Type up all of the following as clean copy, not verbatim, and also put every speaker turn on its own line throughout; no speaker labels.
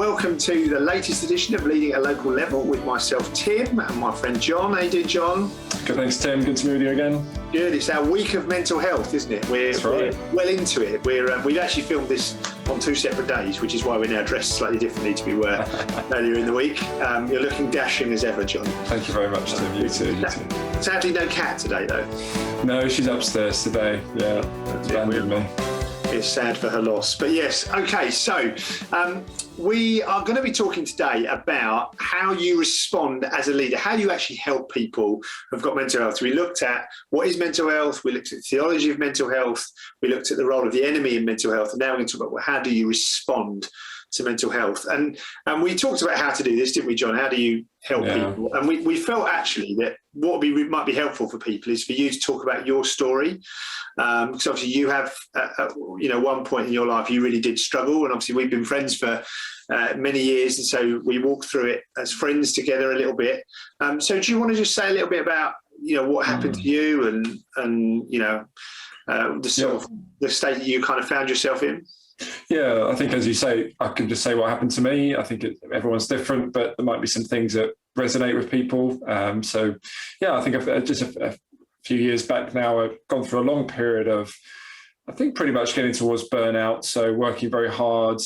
welcome to the latest edition of Leading at a Local Level with myself, Tim, and my friend John. How you doing, John?
Good, thanks, Tim. Good to be with you again.
Good. It's our week of mental health, isn't it? We're well into it. We've actually filmed this on 2 separate days, which is why we're now dressed slightly differently to we were earlier in the week. You're looking dashing as ever, John.
Thank you very much, Tim. You too.
Sadly, no cat today, though.
No, she's upstairs today. Yeah, abandoned me.
It's sad for her loss. But yes, okay, so we are going to be talking today about how you respond as a leader, how you actually help people who've got mental health. We looked at what is mental health, we looked at the theology of mental health, we looked at the role of the enemy in mental health, and now we're going to talk about how do you respond to mental health. And we talked about how to do this, didn't we, John? How do you help people? And we felt actually that what might be helpful for people is for you to talk about your story, because obviously you have, one point in your life you really did struggle, and obviously we've been friends for many years, and so we walked through it as friends together a little bit. So do you want to just say a little bit about what happened to you and the sort of the state that you kind of found yourself in?
Yeah, I think, as you say, I can just say what happened to me. I think everyone's different, but there might be some things that resonate with people. I think I've just a few years back now, I've gone through a long period of, I think, pretty much getting towards burnout. So working very hard,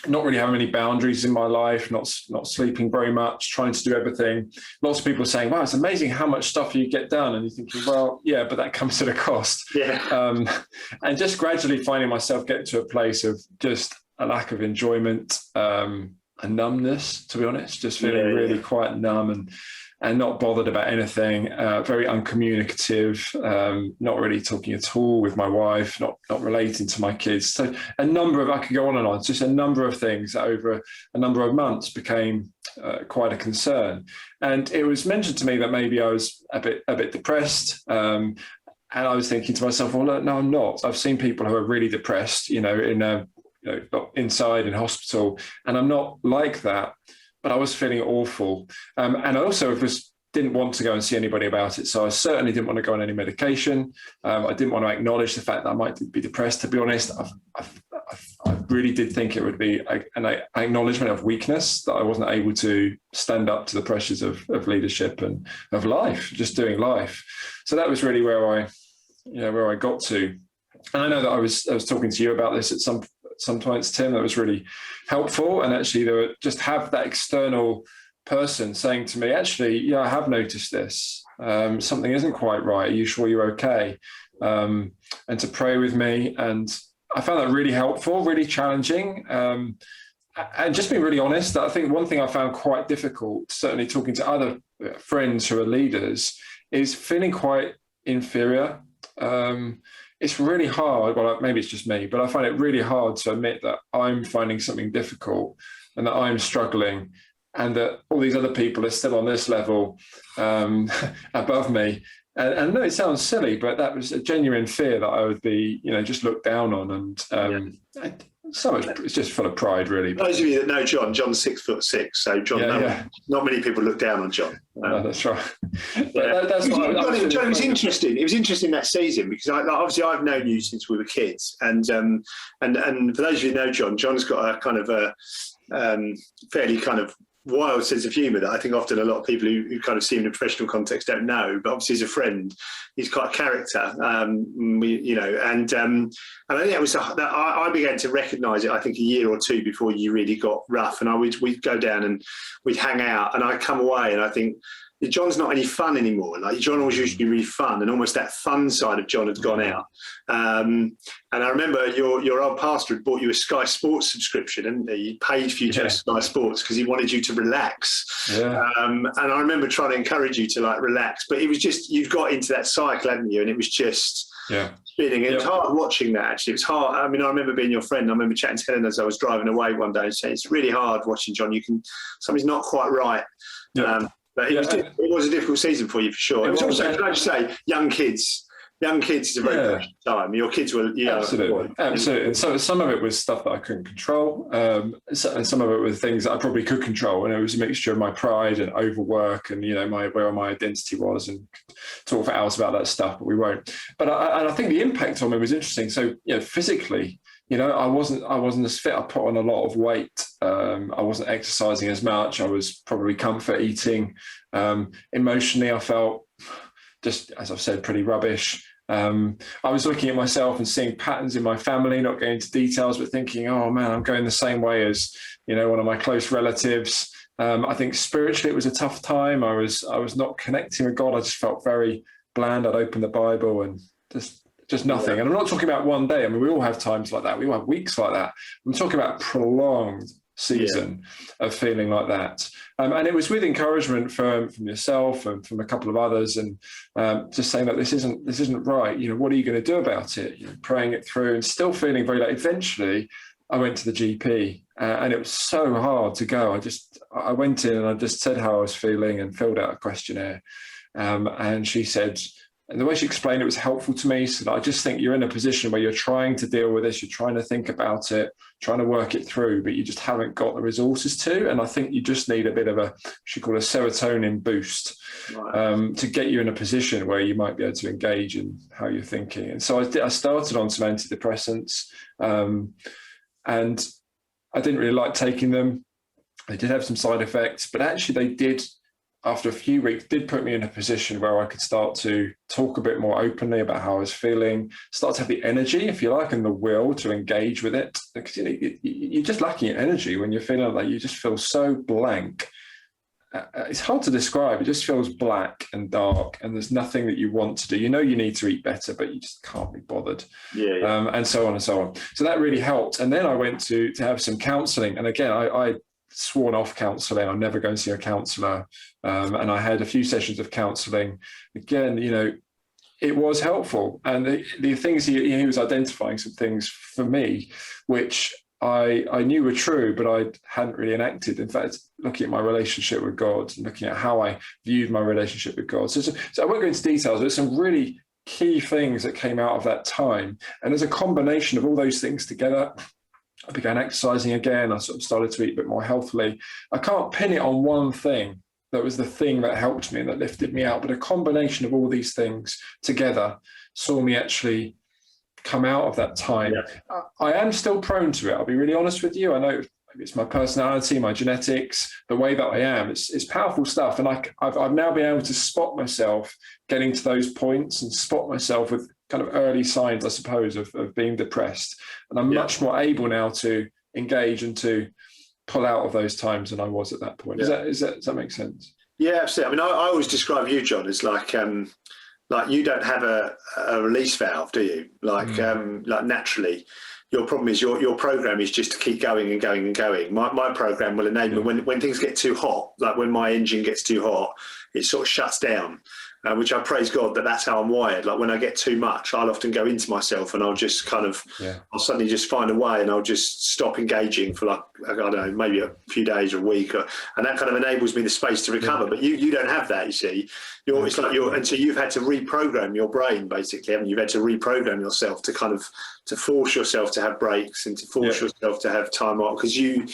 not really having any boundaries in my life, not sleeping very much, trying to do everything. Lots of people are saying, wow, it's amazing how much stuff you get done. And you're thinking, well, yeah, but that comes at a cost.
Yeah.
And just gradually finding myself getting to a place of just a lack of enjoyment, a numbness, to be honest, just feeling really quite numb and not bothered about anything, very uncommunicative, not really talking at all with my wife, not relating to my kids. So I could go on and on, just a number of things that over a number of months became quite a concern. And it was mentioned to me that maybe I was a bit depressed. And I was thinking to myself, well, no, I'm not. I've seen people who are really depressed, inside in hospital, and I'm not like that. But I was feeling awful. And I also didn't want to go and see anybody about it. So I certainly didn't want to go on any medication. I didn't want to acknowledge the fact that I might be depressed, to be honest. I really did think it would be an acknowledgement of weakness, that I wasn't able to stand up to the pressures of leadership and of life, just doing life. So that was really where I got to. And I know that I was talking to you about this at some points, Tim. That was really helpful. And actually, just have that external person saying to me, actually, I have noticed this. Something isn't quite right. Are you sure you're okay? And to pray with me. And I found that really helpful, really challenging. And just being really honest, I think one thing I found quite difficult, certainly talking to other friends who are leaders, is feeling quite inferior. It's really hard, well, maybe it's just me, but I find it really hard to admit that I'm finding something difficult and that I'm struggling and that all these other people are still on this level above me. And no, it sounds silly, but that was a genuine fear that I would be, just looked down on. And so much, it's just full of pride, really.
For those of you that know John, John's 6'6", so John, not many people look down on John.
No, that's right.
John, it was interesting. It was interesting that season because obviously I've known you since we were kids, and for those of you who know John, John's got a kind of a fairly kind of wild sense of humour that I think often a lot of people who kind of see him in a professional context don't know. But obviously, as a friend, he's quite a character. And I think it was that I began to recognise it. I think a year or two before you really got rough, and we'd go down and we'd hang out, and I'd come away, and I think John's not any fun anymore. Like John always used to be really fun, and almost that fun side of John had gone out. And I remember your old pastor had bought you a Sky Sports subscription, and he paid for you to have Sky Sports because he wanted you to relax. Yeah. And I remember trying to encourage you to relax, but it was just, you'd got into that cycle, hadn't you? And it was just spinning. It was hard watching that, actually. It was hard. I mean, I remember being your friend. I remember chatting to Helen as I was driving away one day and saying, it's really hard watching John. Something's not quite right. Yeah. But it was a difficult season for you, for sure. It was also, can I just say, young kids is a very precious time. Your kids were,
absolutely. And so some of it was stuff that I couldn't control, and some of it was things that I probably could control. And it was a mixture of my pride and overwork, and where my identity was, and talk for hours about that stuff, but we won't. But I think the impact on me was interesting. So physically, I wasn't as fit. I put on a lot of weight. I wasn't exercising as much. I was probably comfort eating. Emotionally, I felt, just as I've said, pretty rubbish. I was looking at myself and seeing patterns in my family, not going into details, but thinking, oh man, I'm going the same way as, one of my close relatives. I think spiritually it was a tough time. I was not connecting with God. I just felt very bland. I'd open the Bible and just nothing.
Yeah.
And I'm not talking about one day. I mean, we all have times like that. We all have weeks like that. I'm talking about prolonged season of feeling like that. And it was with encouragement from yourself and from a couple of others, and just saying that this isn't right. What are you going to do about it? Praying it through and still feeling very like. Eventually, I went to the GP, and it was so hard to go. I went in and I just said how I was feeling and filled out a questionnaire. And she said, and the way she explained it was helpful to me. So that I just think you're in a position where you're trying to deal with this, you're trying to think about it, trying to work it through, but you just haven't got the resources to. And I think you just need a bit of a, she called a serotonin boost, to get you in a position where you might be able to engage in how you're thinking. And so I started on some antidepressants, and I didn't really like taking them. They did have some side effects, but actually they did, after a few weeks, did put me in a position where I could start to talk a bit more openly about how I was feeling, start to have the energy, if you like, and the will to engage with it. Because you're just lacking energy when you're feeling like you just feel so blank. It's hard to describe. It just feels black and dark, and there's nothing that you want to do. You need to eat better, but you just can't be bothered. And so on and so on. So that really helped. And then I went to have some counselling. And again, I sworn off counselling. I'll never go and see a counsellor. And I had a few sessions of counselling. Again, it was helpful. And the things he was identifying some things for me, which I knew were true, but I hadn't really enacted. In fact, looking at my relationship with God and looking at how I viewed my relationship with God. So I won't go into details, but there's some really key things that came out of that time. And as a combination of all those things together, I began exercising again. I sort of started to eat a bit more healthily. I can't pin it on one thing that was the thing that helped me and that lifted me out, but a combination of all these things together saw me actually come out of that time. I am still prone to it. I'll be really honest with you. I know maybe it's my personality, my genetics, the way that I am. It's powerful stuff. And I've now been able to spot myself getting to those points and spot myself with kind of early signs, I suppose, of being depressed. And I'm much more able now to engage and to pull out of those times than I was at that point. Does that make sense? Yeah,
absolutely. I mean, I always describe you, John, as like you don't have a release valve, do you? Like naturally, your problem is your program is just to keep going and going and going. My program will enable when things get too hot, like when my engine gets too hot, it sort of shuts down. Which I praise God that's how I'm wired. Like when I get too much, I'll often go into myself and I'll just kind of, I'll suddenly just find a way and I'll just stop engaging for like, I don't know, maybe a few days or a week. And that kind of enables me the space to recover. But you don't have that, you see. It's like and so you've had to reprogram your brain basically, haven't you? You've had to reprogram yourself to kind of, to force yourself to have breaks and to force yourself to have time off. Because you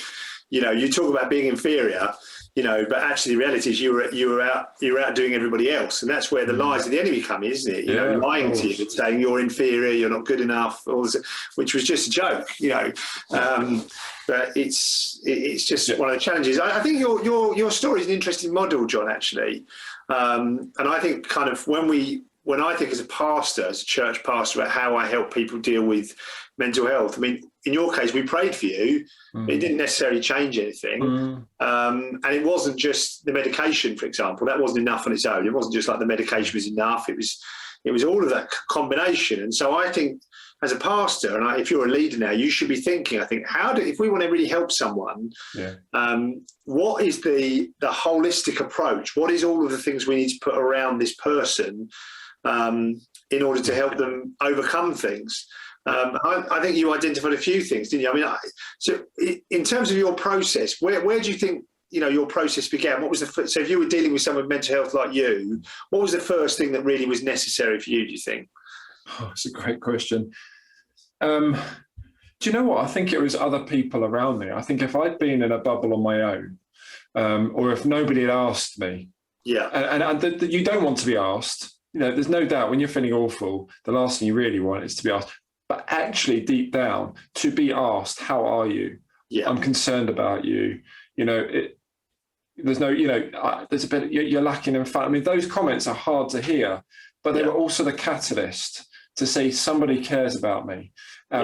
talk about being inferior, but actually the reality is you're out doing everybody else, and that's where the lies of the enemy come, isn't it? Lying to you, saying you're inferior, you're not good enough, all this, which was just a joke, But it's just one of the challenges. I think your story is an interesting model, John, actually, and I think kind of when I think as a pastor, as a church pastor, about how I help people deal with mental health. I mean, in your case, we prayed for you. It didn't necessarily change anything. And it wasn't just the medication, for example. That wasn't enough on its own. It wasn't just like the medication was enough. It was all of that combination. And so I think as a pastor, and if you're a leader now, you should be thinking, I think, if we want to really help someone, what is the holistic approach? What is all of the things we need to put around this person in order to help them overcome things? I think you identified a few things, didn't you? I mean, so in terms of your process, where do you think your process began? What was so if you were dealing with someone with mental health like you, what was the first thing that really was necessary for you, do you think?
Oh, that's a great question. Do you know what? I think it was other people around me. I think if I'd been in a bubble on my own, or if nobody had asked me, and you don't want to be asked. There's no doubt when you're feeling awful, the last thing you really want is to be asked. but actually deep down to be asked, how are you?
Yeah.
I'm concerned about you. There's no, there's a bit, you're lacking in fun. I mean, those comments are hard to hear, but they were also the catalyst to say somebody cares about me.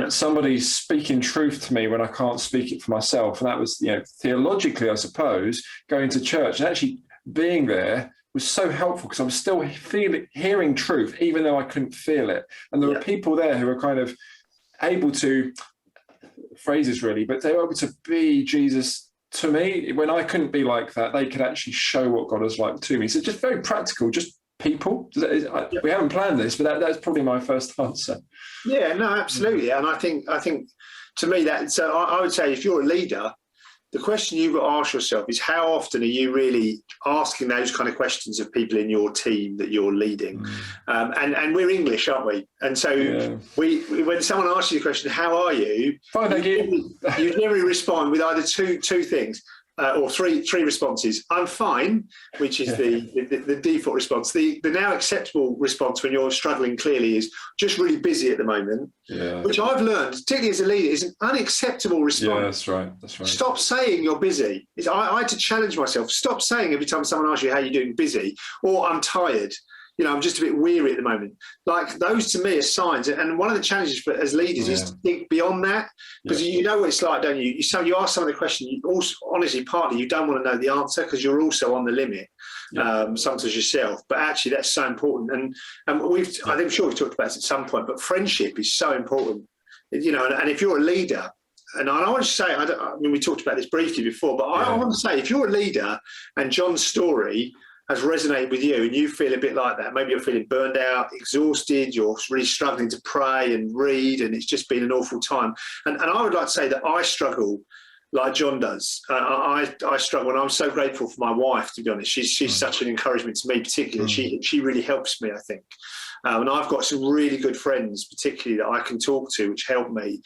Somebody's speaking truth to me when I can't speak it for myself. And that was, theologically, I suppose, going to church and actually being there was so helpful because I was still hearing truth, even though I couldn't feel it. And there were people there who were kind of able to, phrases really, but they were able to be Jesus to me. When I couldn't be like that, they could actually show what God was like to me. So just very practical, just people. We haven't planned this, but that's probably my first answer.
Yeah, no, absolutely. And I think to me that, so I would say if you're a leader, the question you've got to ask yourself is how often are you really asking those kind of questions of people in your team that you're leading? And we're English, aren't we? And so we when someone asks you the question, how are you?
Fine, thank you.
You generally respond with either two things. Or three responses. I'm fine, which is the default response. The now acceptable response when you're struggling clearly is just really busy at the moment, which I've learned, particularly as a leader, is an unacceptable response.
Yeah, that's right.
Stop saying you're busy. I had to challenge myself. Stop saying every time someone asks you how you're doing busy, or I'm tired. I'm just a bit weary at the moment. Like those to me are signs. And one of the challenges as leaders is to think beyond that, because you know what it's like, don't you? You ask someone a question, you also, honestly, partly you don't want to know the answer because you're also on the limit, sometimes yourself. But actually that's so important. And I'm sure we've talked about this at some point, but friendship is so important. And if you're a leader, and I want to say, we talked about this briefly before, but I want to say, if you're a leader and John's story has resonated with you and you feel a bit like that, maybe you're feeling burned out, exhausted, you're really struggling to pray and read, and it's just been an awful time. And I would like to say that I struggle like John does. I struggle, and I'm so grateful for my wife, to be honest. She's such an encouragement to me, particularly. She really helps me, I think. And I've got some really good friends, particularly that I can talk to, which help me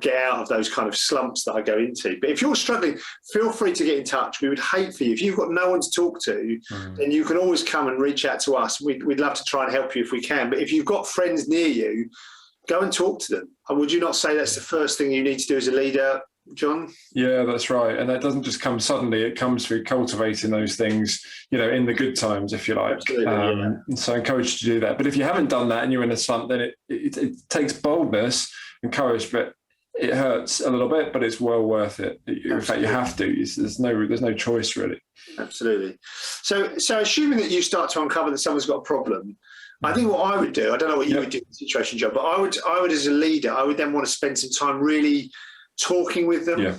get out of those kind of slumps that I go into. But if you're struggling, feel free to get in touch. We would hate for you. If you've got no one to talk to, then you can always come and reach out to us. We'd love to try and help you if we can. But if you've got friends near you, go and talk to them. And would you not say that's the first thing you need to do as a leader, John?
Yeah, that's right. And that doesn't just come suddenly. It comes through cultivating those things, in the good times, if you like. So I encourage you to do that. But if you haven't done that and you're in a slump, then it takes boldness and courage, but it hurts a little bit, but it's well worth it. In fact, you have to. There's no choice, really.
Absolutely. So assuming that you start to uncover that someone's got a problem, I think what I would do, I don't know what you would do in the situation, John, but I would as a leader, I would then want to spend some time really talking with them.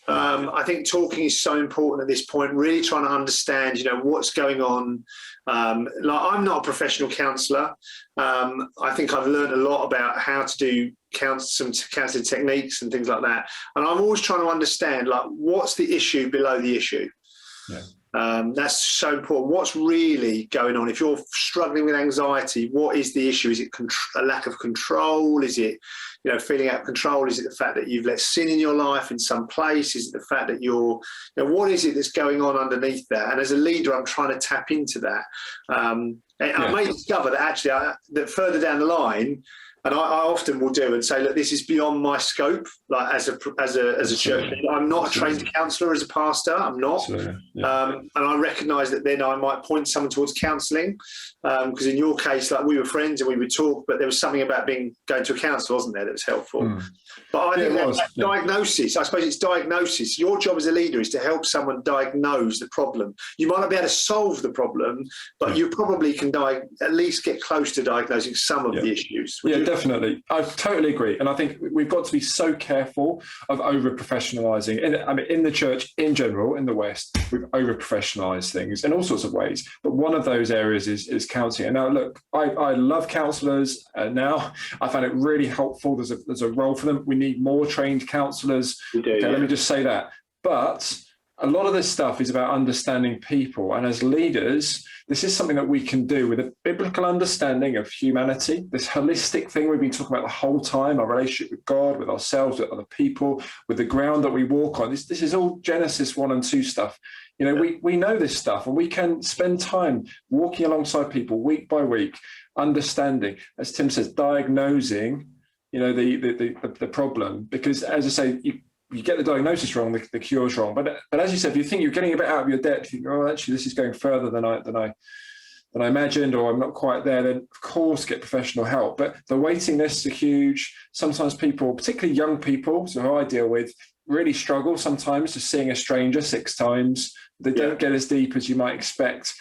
I think talking is so important at this point, really trying to understand, what's going on. I'm not a professional counsellor. I think I've learned a lot about how to do some counselling techniques and things like that. And I'm always trying to understand, what's the issue below the issue? That's so important. What's really going on? If you're struggling with anxiety, what is the issue? Is it a lack of control? Is it, feeling out of control? Is it the fact that you've let sin in your life in some place? Is it the fact that what is it that's going on underneath that? And as a leader, I'm trying to tap into that. I may discover that actually, that further down the line, and I often will do and say, look, this is beyond my scope. Like as a church leader, I'm not a trained counsellor as a pastor. I'm not, and I recognise that then I might point someone towards counselling, because in your case, like we were friends and we would talk, but there was something about going to a counsellor, wasn't there, that was helpful. But I think that diagnosis, I suppose it's diagnosis. Your job as a leader is to help someone diagnose the problem. You might not be able to solve the problem, but you probably can at least get close to diagnosing some of the issues.
Definitely. I totally agree. And I think we've got to be so careful of over-professionalising. In the church in general, in the West, we've over-professionalised things in all sorts of ways. But one of those areas is counselling. And now, look, I love counsellors now. I find it really helpful. There's a role for them. We need more trained counsellors. Let me just say that. But a lot of this stuff is about understanding people. And as leaders, this is something that we can do with a biblical understanding of humanity, this holistic thing we've been talking about the whole time, our relationship with God, with ourselves, with other people, with the ground that we walk on. This is all Genesis 1 and 2 stuff. We know this stuff, and we can spend time walking alongside people week by week, understanding, as Tim says, diagnosing the problem, because as I say, you get the diagnosis wrong, the cure's wrong. But as you said, if you think you're getting a bit out of your depth, you think, oh, actually, this is going further than I imagined, or I'm not quite there, then of course get professional help. But the waiting lists are huge. Sometimes people, particularly young people, so who I deal with, really struggle sometimes just seeing a stranger 6 times. They don't get as deep as you might expect.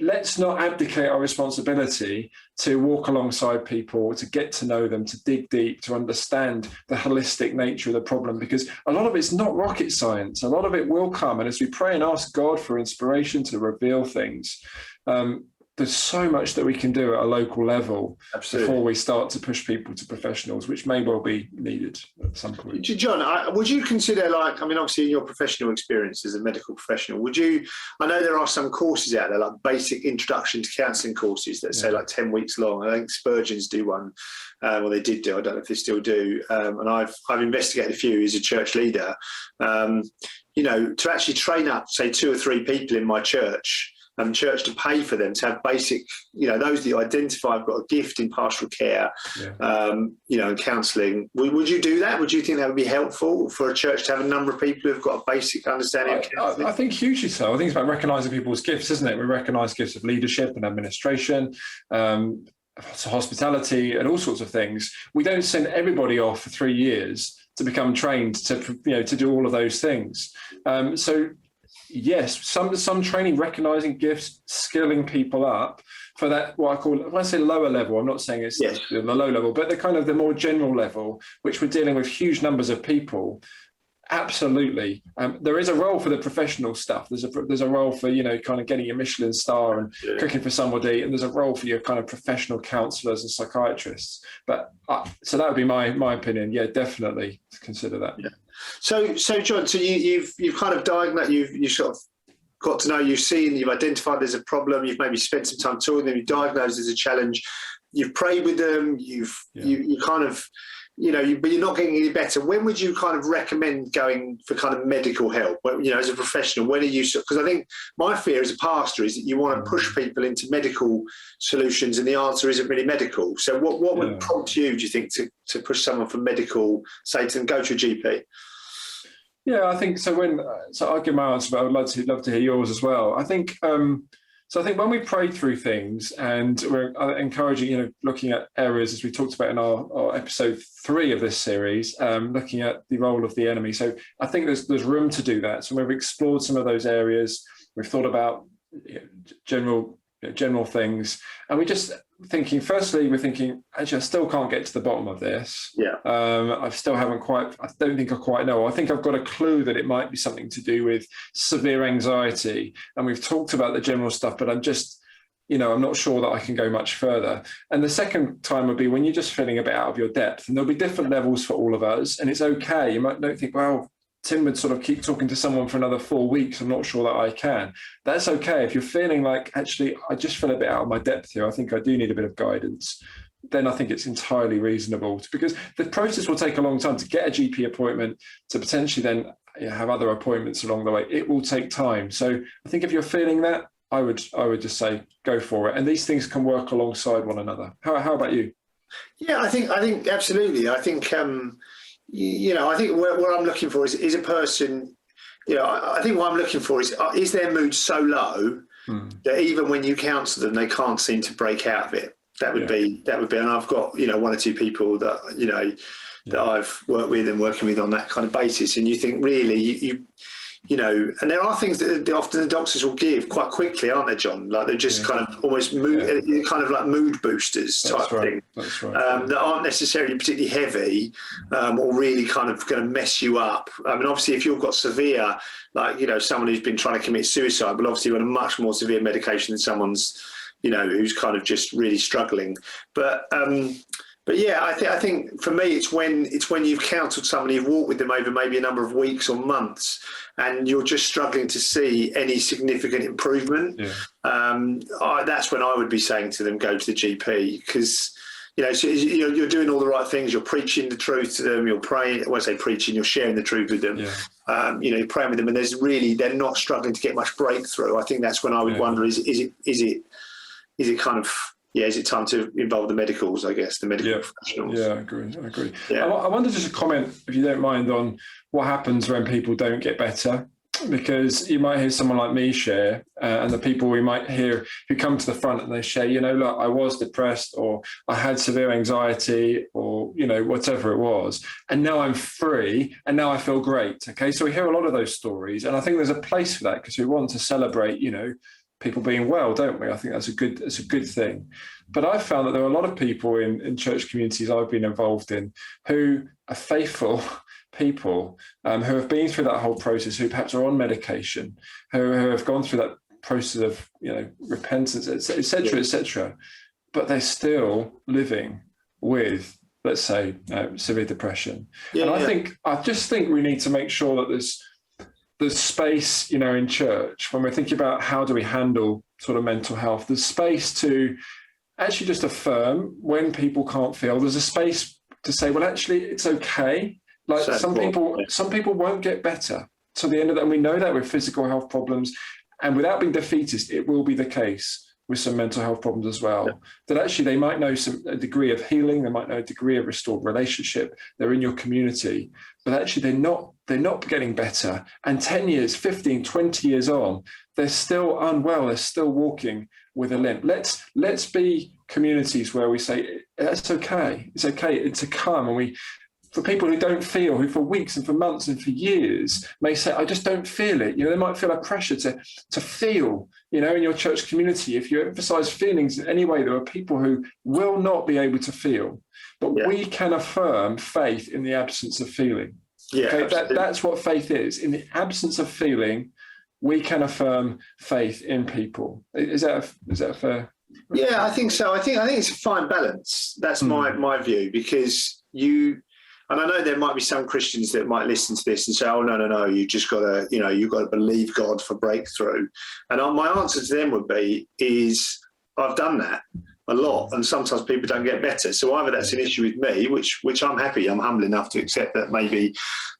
Let's not abdicate our responsibility to walk alongside people, to get to know them, to dig deep, to understand the holistic nature of the problem, because a lot of it's not rocket science. A lot of it will come. And as we pray and ask God for inspiration to reveal things, there's so much that we can do at a local level before we start to push people to professionals, which may well be needed at some point.
John, would you consider, like, I mean, obviously in your professional experience as a medical professional, I know there are some courses out there, like basic introduction to counselling courses that say like 10 weeks long. I think Spurgeon's do one, well, they did do, I don't know if they still do. And I've investigated a few as a church leader, to actually train up, say, 2 or 3 people in my church, and church to pay for them to have basic, those that you identify have got a gift in pastoral care, and counselling. Would you do that? Would you think that would be helpful for a church to have a number of people who've got a basic understanding of counselling?
I think hugely so. I think it's about recognising people's gifts, isn't it? We recognise gifts of leadership and administration, hospitality, and all sorts of things. We don't send everybody off for 3 years to become trained to do all of those things. Yes, some training, recognising gifts, skilling people up for that, when I say lower level, I'm not saying it's the low level, but the more general level, which we're dealing with huge numbers of people. Absolutely. There is a role for the professional stuff. There's a role for, kind of getting a Michelin star and cooking for somebody. And there's a role for your kind of professional counsellors and psychiatrists. But so that would be my opinion. Yeah, definitely consider that. Yeah.
So John, you've kind of diagnosed, you've sort of got to know, you've seen, you've identified there's a problem, you've maybe spent some time talking to them, you've diagnosed there's a challenge, you've prayed with them, you kind of, but you're not getting any better. When would you kind of recommend going for kind of medical help? As a professional, when are you? Because I think my fear as a pastor is that you want to push people into medical solutions, and the answer isn't really medical. So what would prompt you, do you think, to push someone from medical, say to them, go to a GP?
Yeah, I think so. So I'll give my answer, but I would love to hear yours as well. I think. So I think when we pray through things, and we're encouraging, looking at areas, as we talked about in our episode 3 of this series, looking at the role of the enemy. So I think there's room to do that. So we've explored some of those areas. We've thought about general things, and we're thinking, actually, I still can't get to the bottom of this. Yeah. I don't think I quite know. I think I've got a clue that it might be something to do with severe anxiety. And we've talked about the general stuff, but I'm just, I'm not sure that I can go much further. And the second time would be when you're just feeling a bit out of your depth, and there'll be different levels for all of us. And it's okay. You might not think, well, Tim would sort of keep talking to someone for another 4 weeks. I'm not sure that I can. That's okay. If you're feeling like, actually, I just feel a bit out of my depth here, I think I do need a bit of guidance, then I think it's entirely reasonable, because the process will take a long time to get a GP appointment, to potentially then have other appointments along the way. It will take time. So I think if you're feeling that, I would just say go for it. And these things can work alongside one another. How about you? Yeah,
I think absolutely. I think I think what I'm looking for is a person, I think what I'm looking for is their mood so low that even when you counsel them, they can't seem to break out of it. That would be, and I've got, 1 or 2 people that, that I've worked with and working with on that kind of basis. And you think really, and there are things that often the doctors will give quite quickly, aren't they, John? Like they're just kind of almost kind of like mood boosters type thing. That's right. That aren't necessarily particularly heavy or really kind of going to mess you up. I mean, obviously, if you've got severe, like, someone who's been trying to commit suicide, but obviously on a much more severe medication than someone's, who's kind of just really struggling. But yeah, I think for me, it's when you've counselled somebody, you've walked with them over maybe a number of weeks or months, and you're just struggling to see any significant improvement. Yeah. That's when I would be saying to them, go to the GP, because you're doing all the right things. You're preaching the truth to them. You're praying. When I say preaching, you're sharing the truth with them. Yeah. You're praying with them, and they're not struggling to get much breakthrough. I think that's when I would wonder: is it kind of yeah, is it time to involve the medicals, I guess, the medical professionals?
Yeah, I agree.
Yeah.
I wonder, just a comment, if you don't mind, on what happens when people don't get better. Because you might hear someone like me share, and the people we might hear who come to the front and they share, look, I was depressed, or I had severe anxiety, or, whatever it was. And now I'm free, and now I feel great. Okay. So we hear a lot of those stories. And I think there's a place for that, because we want to celebrate, people being well, don't we? I think that's a good thing. But I've found that there are a lot of people in church communities I've been involved in who are faithful people, who have been through that whole process, who perhaps are on medication, who have gone through that process of repentance, etc., but they're still living with, let's say, severe depression. I just think we need to make sure that there's space, in church, when we're thinking about how do we handle sort of mental health, there's space to actually just affirm when people can't feel. There's a space to say, well, actually, it's okay. Like some people won't get better to the end of that. And we know that with physical health problems, and without being defeatist, it will be the case with some mental health problems as well. Yeah. That actually they might know a degree of healing, they might know a degree of restored relationship, they're in your community, but actually they're not getting better. And 10 years, 15, 20 years on, they're still unwell, they're still walking with a limp. Let's be communities where we say, it's okay to come, and for people who don't feel, who for weeks and for months and for years may say, I just don't feel it. They might feel a pressure to feel, in your church community. If you emphasize feelings in any way, there are people who will not be able to feel. But we can affirm faith in the absence of feeling.
Yeah,
okay? That's what faith is. In the absence of feeling, we can affirm faith in people. Is that fair?
Yeah, I think so. I think it's a fine balance. That's my view, because and I know there might be some Christians that might listen to this and say, oh, no, you just got to, you've got to believe God for breakthrough. And my answer to them would be, I've done that a lot, and sometimes people don't get better. So either that's an issue with me, which I'm happy, I'm humble enough to accept that maybe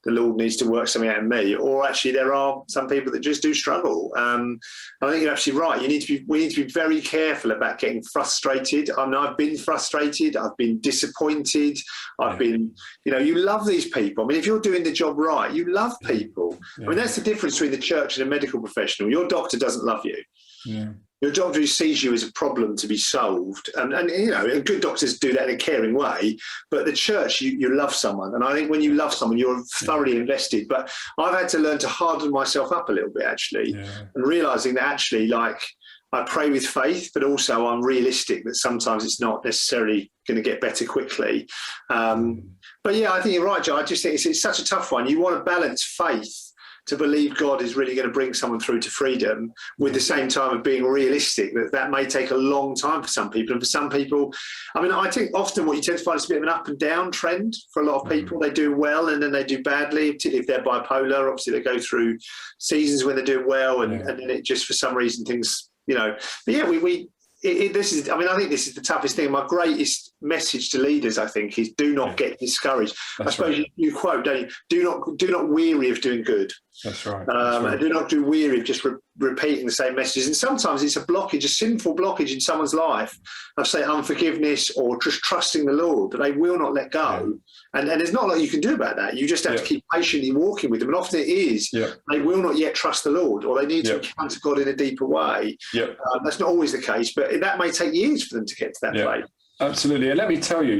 the Lord needs to work something out in me, or actually there are some people that just do struggle. I think you're absolutely right. We need to be very careful about getting frustrated. I mean, I've been frustrated, I've been disappointed, I've been, you love these people. I mean, if you're doing the job right, you love people. Yeah. I mean, that's the difference between the church and a medical professional. Your doctor doesn't love you. Yeah. Your doctor who sees you as a problem to be solved, and good doctors do that in a caring way, but the church, you love someone. And I think when you love someone, you're thoroughly invested. But I've had to learn to harden myself up a little bit, actually, and realizing that actually, like, I pray with faith, but also I'm realistic that sometimes it's not necessarily going to get better quickly. But yeah, I think you're right, Joe. I just think it's such a tough one. You want to balance faith to believe God is really going to bring someone through to freedom, with the same time of being realistic that may take a long time for some people. And for some people, I mean, I think often what you tend to find is a bit of an up and down trend for a lot of people. They do well and then they do badly, particularly if they're bipolar. Obviously, they go through seasons when they're doing well, and then it just, for some reason, things, But yeah, this is, I mean, I think this is the toughest thing. My greatest message to leaders, I think, is do not get discouraged. That's I suppose right. you quote, don't you? Do not weary of doing good.
That's right.
And do not do weary of just repeating the same messages. And sometimes it's a blockage, a sinful blockage in someone's life of, say, unforgiveness or just trusting the Lord, but they will not let go. And there's not a lot you can do about that. You just have to keep patiently walking with them. And often it is, they will not yet trust the Lord, or they need to encounter God in a deeper way. That's not always the case, but that may take years for them to get to that place.
Absolutely. And let me tell you,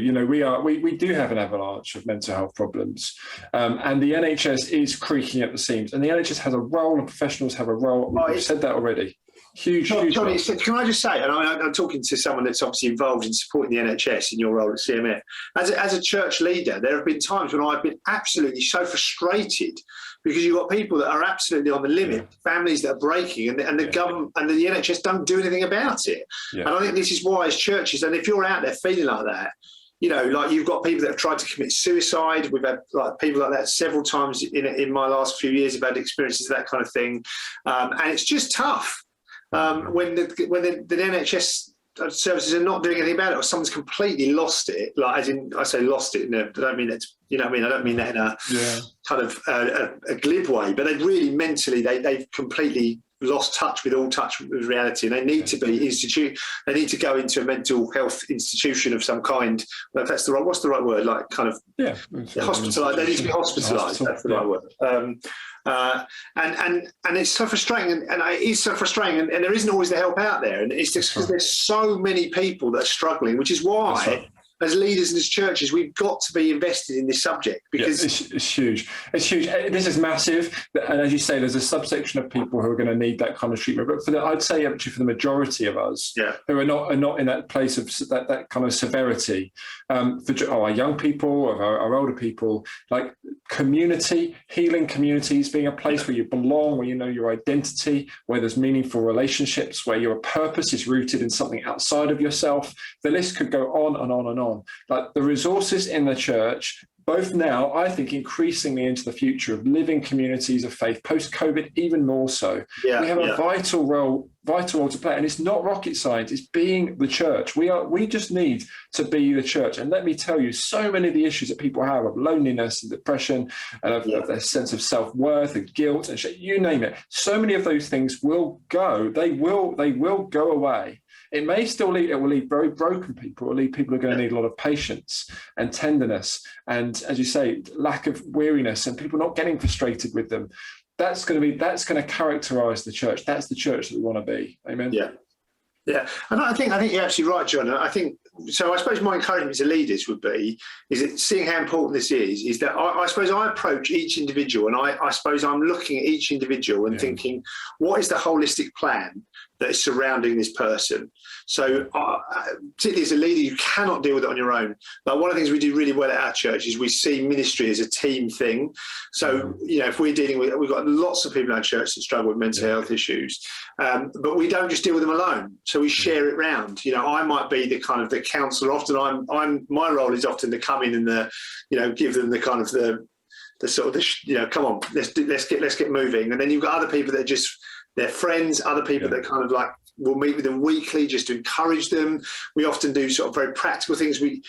we do have an avalanche of mental health problems, and the NHS is creaking at the seams, and the NHS has a role and professionals have a role. We've said that already. Huge.
Johnny, can I just say, and I'm talking to someone that's obviously involved in supporting the NHS in your role at CMF, as a church leader, there have been times when I've been absolutely so frustrated because you've got people that are absolutely on the limit, families that are breaking, and the government and the NHS don't do anything about it. And I think this is why, as churches, and if you're out there feeling like that, like you've got people that have tried to commit suicide. We've had people like that several times in my last few years. I've had experiences of that kind of thing, and it's just tough. When the NHS services are not doing anything about it, or someone's completely lost it, like, as in, I say lost it, I don't mean that, I don't mean that in a kind of a glib way, but they really mentally, they've completely lost touch with reality, and they need to be they need to go into a mental health institution of some kind. Well, if that's the right, what's the right word? Like kind of hospitalised. They need to be hospitalised. That's the right word. And it's so frustrating, and it is so frustrating, and there isn't always the help out there, and it's just because there's so many people that are struggling, which is why, as leaders and as churches, we've got to be invested in this subject, because
it's huge. It's huge. This is massive, and as you say, there's a subsection of people who are going to need that kind of treatment. But I'd say actually for the majority of us who are not in that place of that kind of severity, for our young people or our older people, like community, healing communities, being a place where you belong, where you know your identity, where there's meaningful relationships, where your purpose is rooted in something outside of yourself. The list could go on and on and on. Like the resources in the church, both now, I think increasingly into the future of living communities of faith, post-COVID, even more so. We have a vital role to play, and it's not rocket science. It's being the church. We just need to be the church. And let me tell you, so many of the issues that people have of loneliness and depression and of their sense of self-worth and guilt and shit, you name it. So many of those things will go. They will go away. It may still leave, it will leave very broken people. It will leave people who are going to need a lot of patience and tenderness and, as you say, lack of weariness and people not getting frustrated with them. That's going to characterize the church. That's the church that we want to be. Amen.
Yeah, and I think you're absolutely right, John. I think so. I suppose my encouragement to leaders would be is that seeing how important this is that I suppose I approach each individual, and I suppose I'm looking at each individual and thinking, what is the holistic plan that is surrounding this person? So particularly as a leader, you cannot deal with it on your own. But one of the things we do really well at our church is we see ministry as a team thing. So, if we're dealing with, we've got lots of people in our church that struggle with mental health issues, but we don't just deal with them alone. So we share it round. I might be the kind of the counsellor. Often my role is often to come in and give them the kind of the sort of come on, let's get moving. And then you've got other people that are just, they're friends, other people that kind of like we'll meet with them weekly just to encourage them. We often do sort of very practical things. We've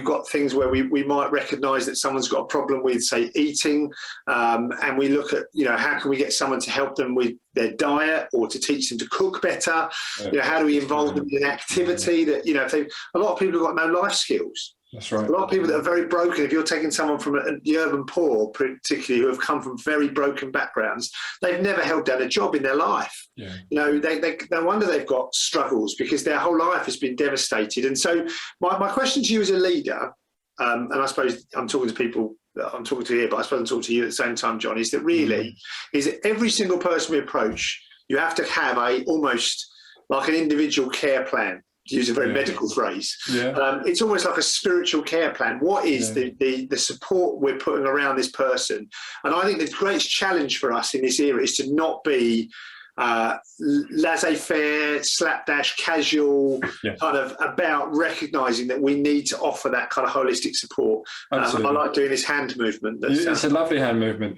got things where we might recognise that someone's got a problem with, say, eating, and we look at, how can we get someone to help them with their diet or to teach them to cook better? How do we involve them in an activity that, a lot of people have got no life skills.
That's right.
A lot of people that are very broken, if you're taking someone from the urban poor, particularly who have come from very broken backgrounds, they've never held down a job in their life. They no wonder they've got struggles because their whole life has been devastated. And so my question to you as a leader, and I suppose I'm talking to people that I'm talking to here, but I suppose I'm talking to you at the same time, John, is that really, is that every single person we approach, you have to have almost like an individual care plan. To use a very medical phrase, it's almost like a spiritual care plan. What is the support we're putting around this person? And I think the greatest challenge for us in this era is to not be laissez-faire, slapdash, casual, kind of about recognising that we need to offer that kind of holistic support. I like doing this hand movement.
It's a lovely hand movement,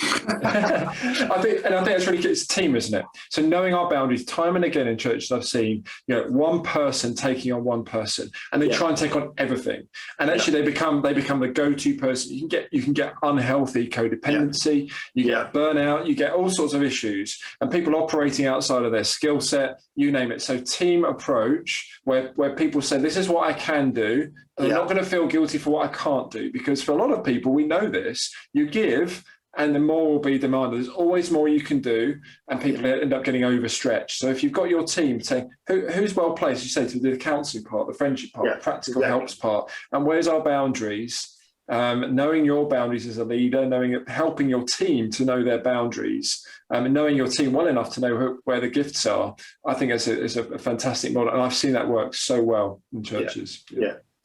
I think it's really good. It's a team, isn't it? So knowing our boundaries, time and again in churches I've seen, one person taking on one person, and they try and take on everything. And actually they become the go-to person. You can get unhealthy codependency, you get burnout, you get all sorts of issues, and people operating outside of their skill set, you name it. So team approach where people say, this is what I can do, and I'm not going to feel guilty for what I can't do, because for a lot of people, we know this, you give and the more will be demanded. There's always more you can do, and people end up getting overstretched. So if you've got your team saying, who's well placed, you say, to do the counselling part, the friendship part, the practical helps part, and where's our boundaries? Knowing your boundaries as a leader, helping your team to know their boundaries, and knowing your team well enough to know where the gifts are, I think is a fantastic model. And I've seen that work so well in churches.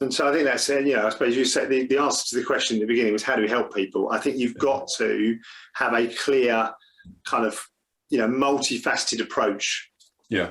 And so I think that's, I suppose you said the answer to the question at the beginning was, how do we help people? I think you've got to have a clear kind of, multifaceted approach. Yeah,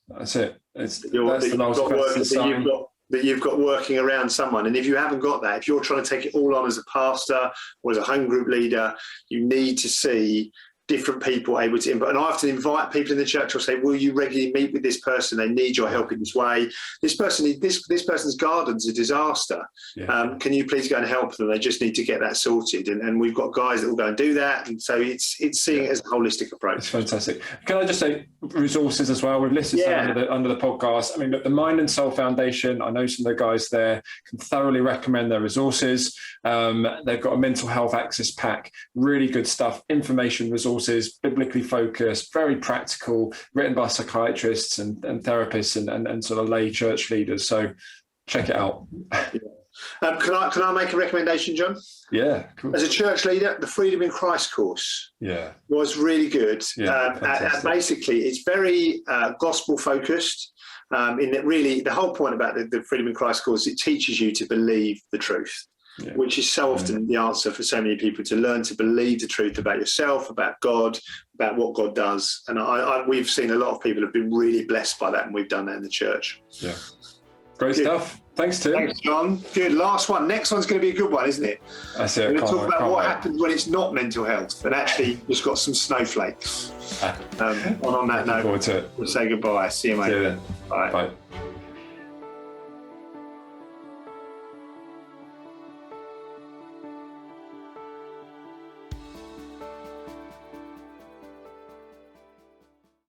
that's it.
That you've got working around someone. And if you haven't got that, if you're trying to take it all on as a pastor or as a home group leader, you need to see different people able to input. And I often invite people in the church. I'll say, will you regularly meet with this person? They need your help in this way. This person's garden's a disaster. Yeah. Can you please go and help them? They just need to get that sorted. And we've got guys that will go and do that. And so it's seeing it as a holistic approach.
It's fantastic. Can I just say resources as well? We've listed some under the podcast. I mean, look, the Mind and Soul Foundation, I know some of the guys there, can thoroughly recommend their resources. They've got a mental health access pack, really good stuff, information resources, biblically focused, very practical, written by psychiatrists and therapists and sort of lay church leaders. So check it out.
Can I make a recommendation, John?
Yeah, cool.
As a church leader, the Freedom in Christ course was really good. Basically, it's very gospel focused. In that, really, the whole point about the Freedom in Christ course, it teaches you to believe the truth. Yeah. Which is so often the answer for so many people, to learn to believe the truth about yourself, about God, about what God does. And we've seen a lot of people have been really blessed by that, and we've done that in the church.
Yeah. Great stuff. Thanks, Tim.
Thanks, John. Good. Last one. Next one's going to be a good one, isn't it?
That's it.
We're going to talk about what happens when it's not mental health and actually just got some snowflakes. On that note, we'll say goodbye. See you, mate.
See you then.
Bye.
Bye.